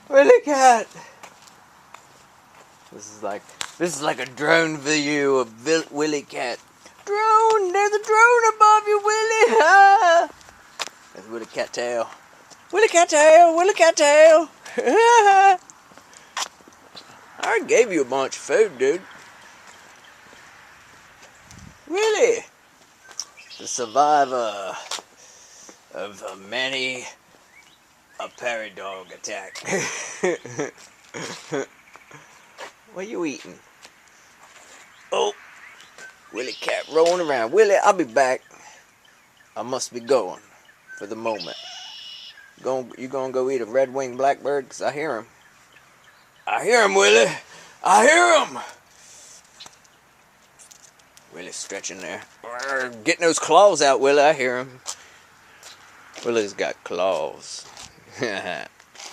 Willie Cat. This is like a drone view of Willie Cat. Drone, there's a drone above you, Willie. Ah. That's Willie Cat tail. Willie Cat tail, Willie Cat tail. I gave you a bunch of food, dude. Willie, the survivor of many a prairie dog attack. What are you eating? Oh, Willie Cat rolling around. Willie, I'll be back. I must be going for the moment. You gonna go eat a red-winged blackbird? Because I hear him. I hear him, Willie. I hear him. Willie's stretching there. Getting those claws out, Willie. I hear him. Willie's got claws.